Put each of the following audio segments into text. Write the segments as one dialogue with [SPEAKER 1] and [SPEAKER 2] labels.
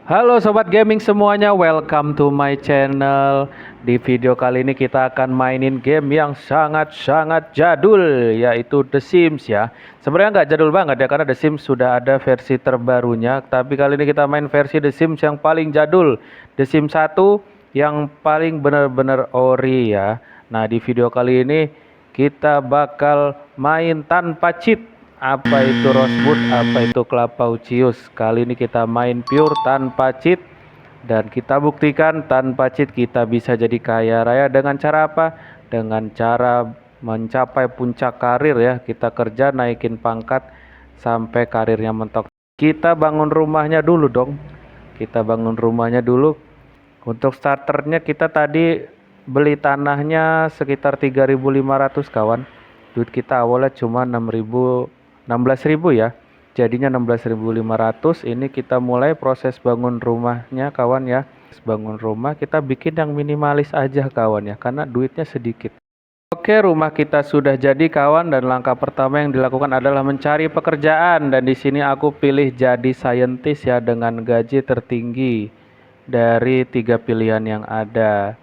[SPEAKER 1] Halo sobat gaming semuanya, welcome to my channel. Di video kali ini kita akan mainin game yang sangat-sangat jadul, yaitu The Sims ya. Sebenarnya nggak jadul banget ya, karena The Sims sudah ada versi terbarunya. Tapi kali ini kita main versi The Sims yang paling jadul, The Sims 1 yang paling bener-bener ori ya. Nah di video kali ini kita bakal main tanpa cheat. Apa itu Rosewood, apa itu Clapaucius. Kali ini kita main pure tanpa cheat, dan kita buktikan tanpa cheat kita bisa jadi kaya raya dengan cara apa? Dengan cara mencapai puncak karir ya. Kita kerja naikin pangkat sampai karirnya mentok. Kita bangun rumahnya dulu dong. Kita bangun rumahnya dulu. Untuk starternya kita tadi beli tanahnya sekitar 3.500 kawan. Duit kita awalnya cuma 16.000 ya. Jadinya 16.500. Ini kita mulai proses bangun rumahnya kawan ya. Bangun rumah kita bikin yang minimalis aja kawan ya, karena duitnya sedikit. Oke, rumah kita sudah jadi kawan, dan langkah pertama yang dilakukan adalah mencari pekerjaan, dan di sini aku pilih jadi scientist ya, dengan gaji tertinggi dari 3 pilihan yang ada.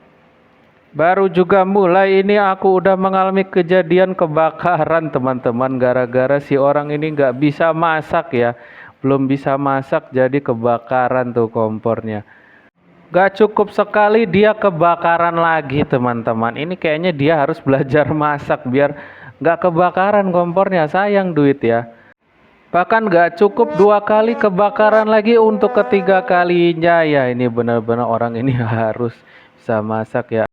[SPEAKER 1] Baru juga mulai ini aku udah mengalami kejadian kebakaran teman-teman, gara-gara si orang ini nggak bisa masak ya. Belum bisa masak jadi kebakaran tuh kompornya. Gak cukup sekali dia kebakaran lagi teman-teman. Ini kayaknya dia harus belajar masak biar nggak kebakaran kompornya, sayang duit ya. Bahkan gak cukup 2 kali kebakaran lagi untuk ketiga kalinya ya. Ini benar-benar orang ini harus bisa masak ya.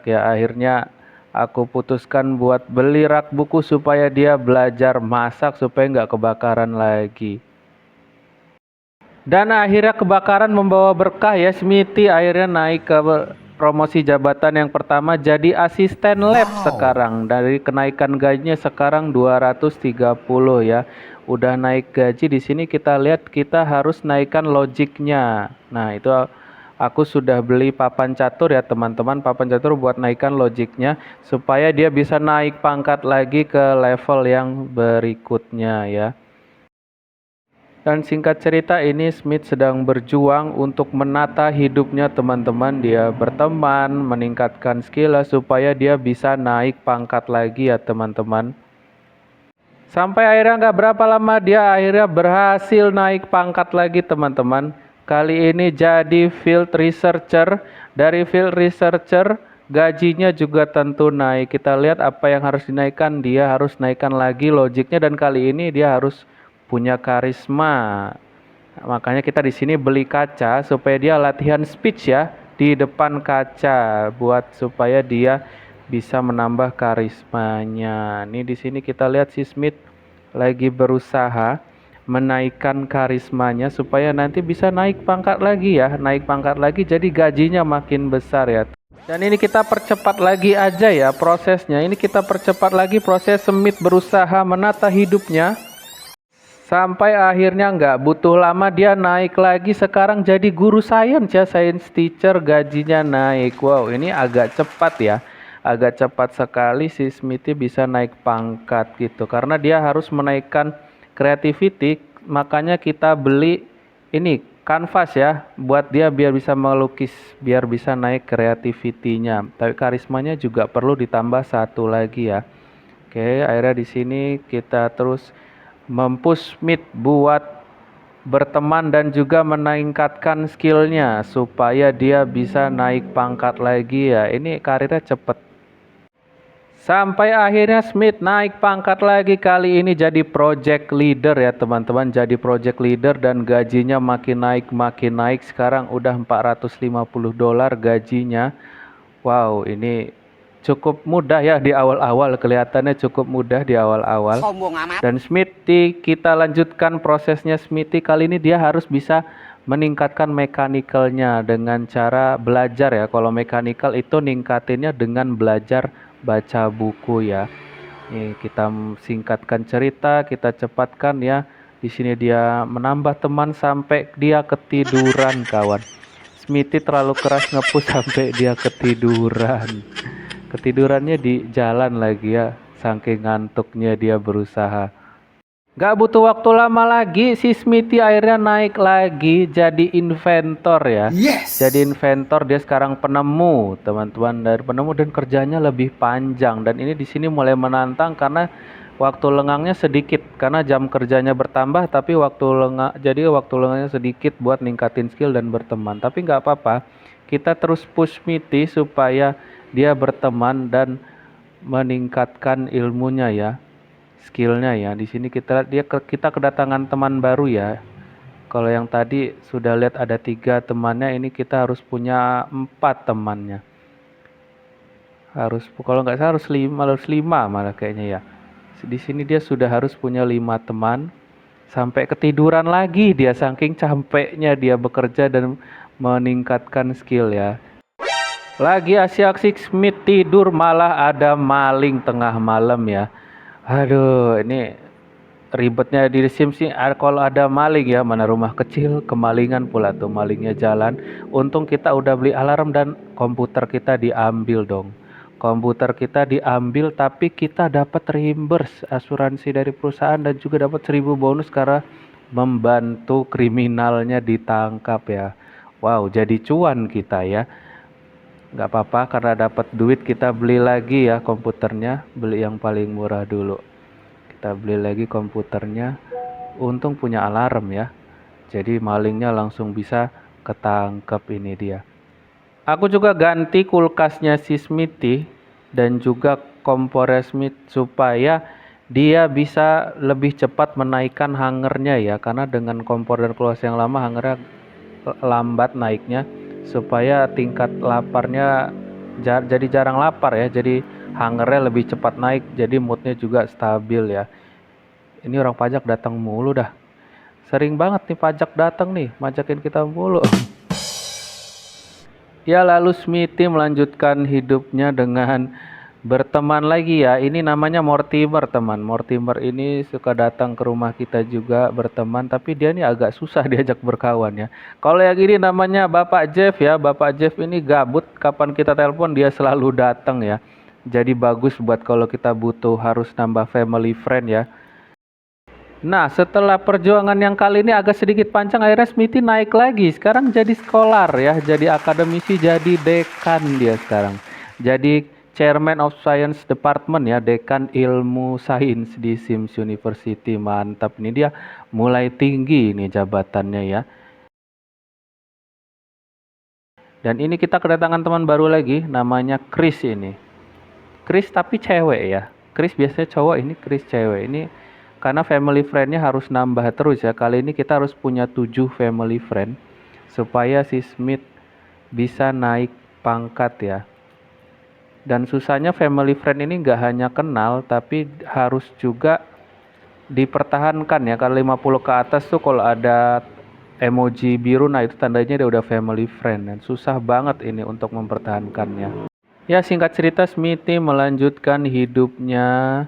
[SPEAKER 1] Ya akhirnya aku putuskan buat beli rak buku supaya dia belajar masak supaya nggak kebakaran lagi. Dan akhirnya kebakaran membawa berkah ya. Smithy akhirnya naik ke promosi jabatan yang pertama jadi asisten lab sekarang. Dari kenaikan gajinya sekarang 230 ya. Udah naik gaji. Di sini kita lihat kita harus naikkan logiknya. Nah itu aku sudah beli papan catur ya teman-teman, papan catur buat naikkan logiknya supaya dia bisa naik pangkat lagi ke level yang berikutnya ya. Dan singkat cerita, ini Smith sedang berjuang untuk menata hidupnya teman-teman. Dia berteman, meningkatkan skill supaya dia bisa naik pangkat lagi ya teman-teman. Sampai akhirnya nggak berapa lama dia akhirnya berhasil naik pangkat lagi teman-teman. Kali ini jadi field researcher. Dari field researcher gajinya juga tentu naik. Kita lihat apa yang harus dinaikkan. Dia harus naikkan lagi logiknya, dan kali ini dia harus punya karisma. Makanya kita di sini beli kaca supaya dia latihan speech ya di depan kaca buat supaya dia bisa menambah karismanya. Nih di sini kita lihat si Smith lagi berusaha menaikkan karismanya supaya nanti bisa naik pangkat lagi ya, naik pangkat lagi jadi gajinya makin besar ya. Dan ini kita percepat lagi aja ya prosesnya. Ini kita percepat lagi proses Smith berusaha menata hidupnya. Sampai akhirnya nggak butuh lama dia naik lagi, sekarang jadi guru sains ya, science teacher, gajinya naik. Wow, ini agak cepat ya. Agak cepat sekali si Smithy bisa naik pangkat gitu. Karena dia harus menaikkan creativity, makanya kita beli ini kanvas ya, buat dia biar bisa melukis, biar bisa naik creativity-nya. Tapi karismanya juga perlu ditambah 1 lagi ya. Oke, akhirnya di sini kita terus mempush Smith buat berteman dan juga meningkatkan skillnya supaya dia bisa naik pangkat lagi ya. Ini karirnya cepet. Sampai akhirnya Smith naik pangkat lagi, kali ini jadi project leader ya teman-teman. Jadi project leader dan gajinya makin naik. Sekarang udah $450 gajinya. Wow, ini cukup mudah ya di awal-awal, kelihatannya cukup mudah di awal-awal. Dan Smithy, kita lanjutkan prosesnya Smithy. Kali ini dia harus bisa meningkatkan mechanical-nya dengan cara belajar ya. Kalau mechanical itu ningkatinnya dengan belajar baca buku ya. Nih kita singkatkan cerita, kita cepatkan ya. Di sini dia menambah teman sampai dia ketiduran kawan. Smithy terlalu keras ngepush sampai dia ketiduran. Ketidurannya di jalan lagi ya, saking ngantuknya dia berusaha. Gak butuh waktu lama lagi, si Smithy akhirnya naik lagi jadi inventor ya.
[SPEAKER 2] Yes.
[SPEAKER 1] Jadi inventor, dia sekarang penemu, teman-teman, dari penemu dan kerjanya lebih panjang. Dan ini di sini mulai menantang karena waktu lengangnya sedikit, karena jam kerjanya bertambah, tapi waktu lengangnya sedikit buat ningkatin skill dan berteman. Tapi nggak apa-apa, kita terus push Smithy supaya dia berteman dan meningkatkan ilmunya ya, skillnya ya. Di sini kita kedatangan teman baru ya. Kalau yang tadi sudah lihat ada 3 temannya, ini kita harus punya 4 temannya. Kalau nggak salah harus 5 malah kayaknya ya. Di sini dia sudah harus punya 5 teman. Sampai ketiduran lagi dia, saking capeknya dia bekerja dan meningkatkan skill ya. Lagi asyik Smith tidur, malah ada maling tengah malam ya. Aduh, ini ribetnya di Sims sih. Kalau ada maling ya, mana rumah kecil kemalingan pula tuh, malingnya jalan. Untung kita udah beli alarm dan komputer kita diambil dong. Komputer kita diambil, tapi kita dapat reimburse asuransi dari perusahaan dan juga dapat 1000 bonus karena membantu kriminalnya ditangkap ya. Wow, jadi cuan kita ya. Nggak apa-apa, karena dapat duit kita beli lagi ya komputernya, beli yang paling murah dulu. Kita beli lagi komputernya, untung punya alarm ya, jadi malingnya langsung bisa ketangkep. Ini dia. Aku juga ganti kulkasnya si Smithy dan juga kompornya Smith supaya dia bisa lebih cepat menaikkan hangernya ya, karena dengan kompor dan kulkas yang lama hangernya lambat naiknya, supaya tingkat laparnya jadi jarang lapar ya, jadi hangernya lebih cepat naik, jadi moodnya juga stabil ya. Ini orang pajak datang mulu dah, sering banget nih pajak datang nih majakin kita mulu. Ya, lalu Smithy melanjutkan hidupnya dengan berteman lagi ya. Ini namanya Mortimer, teman. Mortimer ini suka datang ke rumah kita juga berteman, tapi dia ini agak susah diajak berkawan ya. Kalau yang ini namanya Bapak Jeff ya. Bapak Jeff ini gabut, kapan kita telepon dia selalu datang ya. Jadi bagus buat kalau kita butuh harus nambah family friend ya. Nah, setelah perjuangan yang kali ini agak sedikit panjang, akhirnya Smithy naik lagi. Sekarang jadi scholar ya, jadi akademisi, jadi dekan dia sekarang. Jadi Chairman of Science Department ya, dekan ilmu sains di Sims University. Mantap, ini dia mulai tinggi ini jabatannya ya. Dan ini kita kedatangan teman baru lagi, namanya Chris ini. Chris tapi cewek ya. Chris biasanya cowok, ini Chris cewek. Ini karena family friendnya harus nambah terus ya. Kali ini kita harus punya 7 family friend supaya si Smith bisa naik pangkat ya. Dan susahnya family friend ini nggak hanya kenal, tapi harus juga dipertahankan ya. Kalau 50 ke atas tuh kalau ada emoji biru, nah itu tandanya dia udah family friend. Dan susah banget ini untuk mempertahankannya. Ya, singkat cerita, Smithy melanjutkan hidupnya,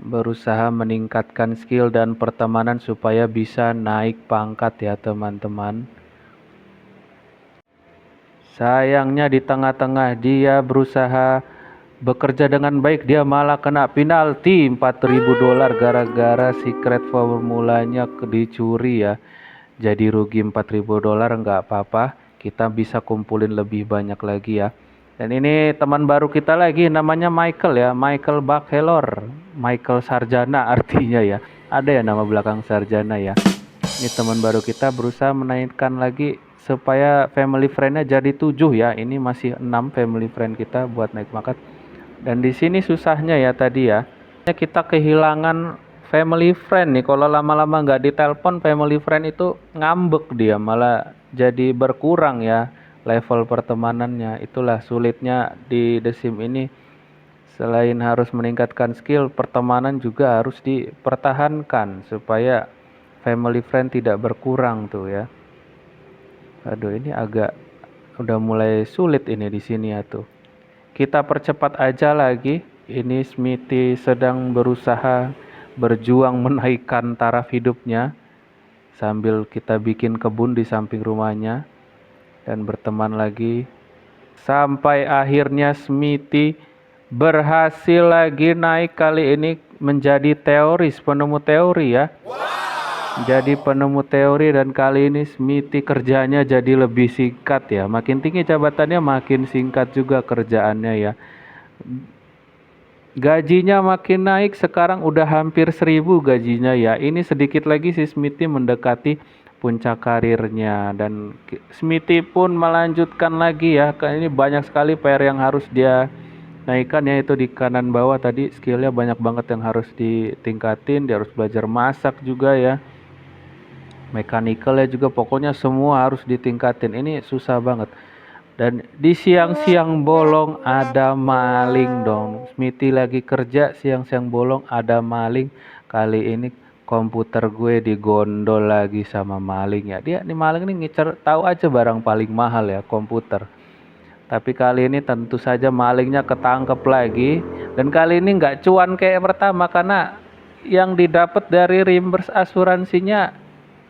[SPEAKER 1] berusaha meningkatkan skill dan pertemanan supaya bisa naik pangkat ya teman-teman. Sayangnya di tengah-tengah dia berusaha bekerja dengan baik, dia malah kena penalti $4.000 gara-gara secret formulanya dicuri ya. Jadi rugi $4.000, nggak apa-apa, kita bisa kumpulin lebih banyak lagi ya. Dan ini teman baru kita lagi, namanya Michael ya, Michael Bachelor, Michael Sarjana artinya ya. Ada ya nama belakang Sarjana ya. Ini teman baru kita berusaha menaikkan lagi supaya family friendnya jadi 7 ya. Ini masih 6 family friend kita buat naik pangkat. Dan di sini susahnya ya tadi ya, kita kehilangan family friend nih. Kalau lama-lama nggak ditelepon, family friend itu ngambek dia, malah jadi berkurang ya level pertemanannya. Itulah sulitnya di The Sims ini. Selain harus meningkatkan skill, pertemanan juga harus dipertahankan supaya family friend tidak berkurang tuh ya. Aduh, ini agak udah mulai sulit ini di sini ya tuh. Kita percepat aja lagi. Ini Smithy sedang berusaha berjuang menaikkan taraf hidupnya sambil kita bikin kebun di samping rumahnya dan berteman lagi. Sampai akhirnya Smithy berhasil lagi naik kali ini menjadi teoris, penemu teori ya. Jadi penemu teori, dan kali ini Smithy kerjanya jadi lebih singkat ya. Makin tinggi jabatannya makin singkat juga kerjaannya ya. Gajinya makin naik, sekarang udah hampir 1.000 gajinya ya. Ini sedikit lagi si Smithy mendekati puncak karirnya, dan Smithy pun melanjutkan lagi ya. Ini banyak sekali PR yang harus dia naikkan, yaitu di kanan bawah tadi skillnya banyak banget yang harus ditingkatin. Dia harus belajar masak juga ya, mechanical ya juga, pokoknya semua harus ditingkatin. Ini susah banget. Dan di siang-siang bolong ada maling dong. Smithy lagi kerja, siang-siang bolong ada maling. Kali ini komputer gue digondol lagi sama maling ya. Dia nih maling nih ngincer, tahu aja barang paling mahal ya, komputer. Tapi kali ini tentu saja malingnya ketangkep lagi. Dan kali ini nggak cuan kayak pertama, karena yang didapat dari reimburse asuransinya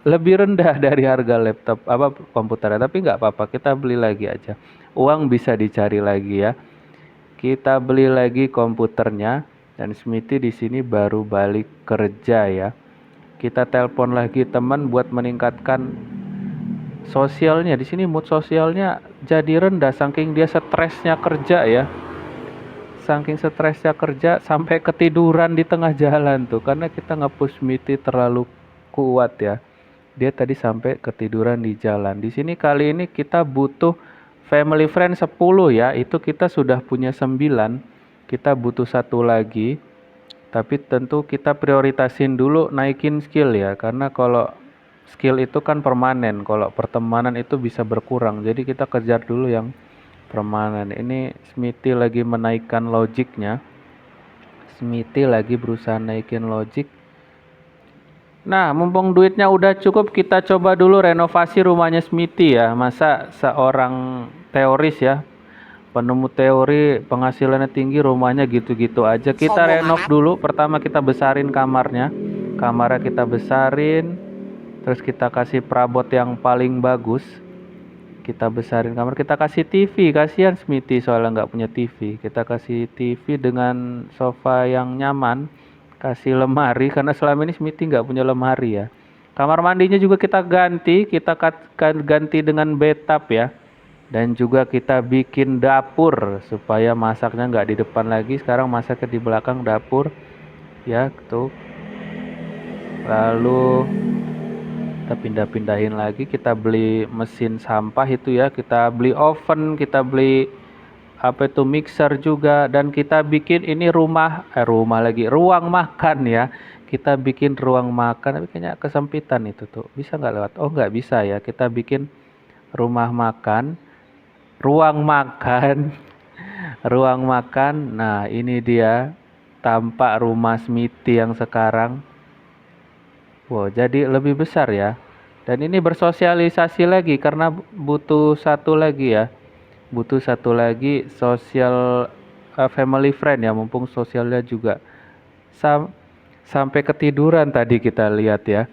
[SPEAKER 1] lebih rendah dari harga laptop komputernya. Tapi nggak apa-apa, kita beli lagi aja, uang bisa dicari lagi ya. Kita beli lagi komputernya, dan Smithy di sini baru balik kerja ya. Kita telepon lagi teman buat meningkatkan sosialnya. Di sini mood sosialnya jadi rendah saking dia stresnya kerja ya. Saking stresnya kerja sampai ketiduran di tengah jalan tuh, karena kita nge-push Smithy terlalu kuat ya. Dia tadi sampai ketiduran di jalan. Di sini kali ini kita butuh family friend 10 ya. Itu kita sudah punya 9. Kita butuh satu lagi. Tapi tentu kita prioritasin dulu naikin skill ya. Karena kalau skill itu kan permanen. Kalau pertemanan itu bisa berkurang. Jadi kita kejar dulu yang permanen. Ini Smithy lagi menaikkan logiknya. Smithy lagi berusaha naikin logik. Nah, mumpung duitnya udah cukup, kita coba dulu renovasi rumahnya Smithy ya. Masa seorang teoris ya, penemu teori, penghasilannya tinggi, rumahnya gitu-gitu aja. Kita renov dulu. Pertama kita besarin kamarnya. Kamarnya kita besarin. Terus kita kasih perabot yang paling bagus. Kita besarin kamar. Kita kasih TV. Kasihan Smithy soalnya nggak punya TV. Kita kasih TV dengan sofa yang nyaman. Kasih lemari, karena selama ini Smithy nggak punya lemari ya. Kamar mandinya juga kita ganti dengan bathtub ya. Dan juga kita bikin dapur supaya masaknya nggak di depan lagi. Sekarang masaknya di belakang dapur ya tuh. Lalu kita pindah-pindahin lagi. Kita beli mesin sampah itu ya. Kita beli oven, kita beli mixer juga, dan kita bikin ini ruang makan ya. Kita bikin ruang makan, tapi kayaknya kesempitan itu tuh. Bisa nggak lewat? Oh nggak bisa ya. Kita bikin ruang makan. Ruang makan. Nah ini dia tampak rumah Smithy yang sekarang. Wow, jadi lebih besar ya. Dan ini bersosialisasi lagi karena butuh satu lagi ya. Butuh satu lagi sosial family friend ya, mumpung sosialnya juga sampai ketiduran tadi kita lihat ya.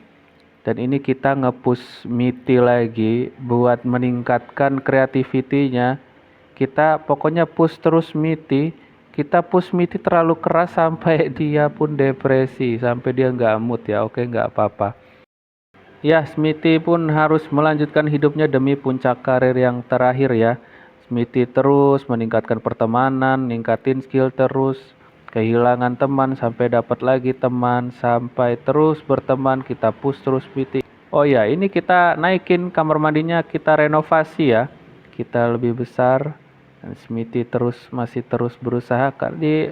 [SPEAKER 1] Dan ini kita nge-push Smithy lagi buat meningkatkan kreativitinya. Kita pokoknya push terus Smithy. Kita push Smithy terlalu keras sampai dia pun depresi, sampai dia nggak mood ya. Oke, nggak apa-apa. Ya, Smithy pun harus melanjutkan hidupnya demi puncak karir yang terakhir ya. Smithy terus meningkatkan pertemanan, ningkatin skill terus, kehilangan teman sampai dapat lagi teman, sampai terus berteman. Kita push terus Smithy. Oh ya, ini kita naikin kamar mandinya, kita renovasi ya. Kita lebih besar. Dan Smithy masih terus berusaha.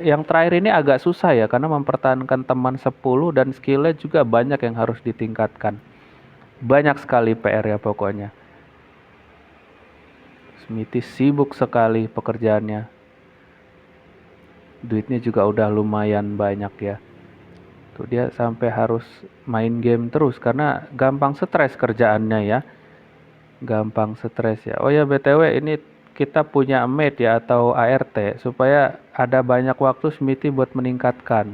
[SPEAKER 1] Yang terakhir ini agak susah ya, karena mempertahankan teman 10 dan skillnya juga banyak yang harus ditingkatkan. Banyak sekali PR ya pokoknya. Smithy sibuk sekali pekerjaannya. Duitnya juga udah lumayan banyak ya. Tuh dia sampai harus main game terus karena gampang stres kerjaannya ya. Gampang stres ya. Oh ya BTW, ini kita punya mate ya atau ART supaya ada banyak waktu Smithy buat meningkatkan.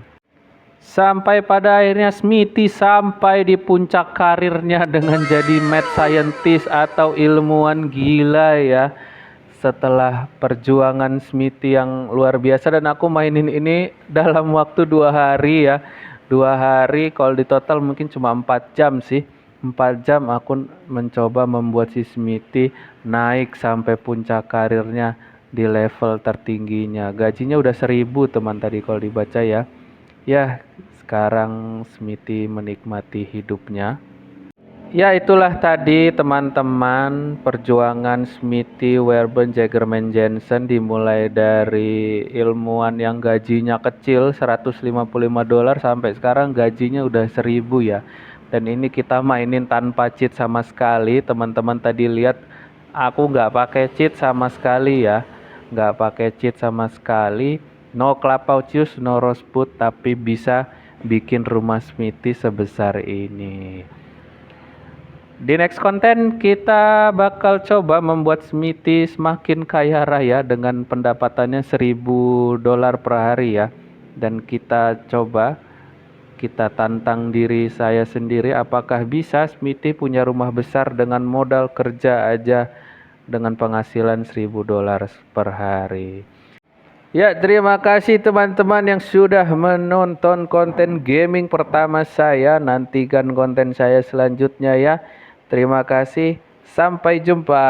[SPEAKER 1] Sampai pada akhirnya Smithy sampai di puncak karirnya dengan jadi mad scientist atau ilmuwan gila ya. setelah perjuangan Smithy yang luar biasa, dan aku mainin ini dalam waktu 2 hari ya. 2 hari, kalau di total mungkin cuma 4 jam sih. 4 jam aku mencoba membuat si Smithy naik sampai puncak karirnya di level tertingginya. Gajinya udah 1.000 teman tadi kalau dibaca ya. Ya, sekarang Smithy menikmati hidupnya. Ya, itulah tadi teman-teman perjuangan Smithy Werben Jagerman Jensen, dimulai dari ilmuwan yang gajinya kecil $155 sampai sekarang gajinya udah 1.000 ya. Dan ini kita mainin tanpa cheat sama sekali. Teman-teman tadi lihat aku nggak pakai cheat sama sekali ya. Nggak pakai cheat sama sekali. No Clubhouse, no Rosebud, tapi bisa bikin rumah Smithy sebesar ini. Di next konten kita bakal coba membuat Smithy semakin kaya raya dengan pendapatannya $1.000 per hari ya. Dan kita coba, kita tantang diri saya sendiri, apakah bisa Smithy punya rumah besar dengan modal kerja aja dengan penghasilan $1.000 per hari. Ya, terima kasih teman-teman yang sudah menonton konten gaming pertama saya. Nantikan konten saya selanjutnya ya. Terima kasih, sampai jumpa.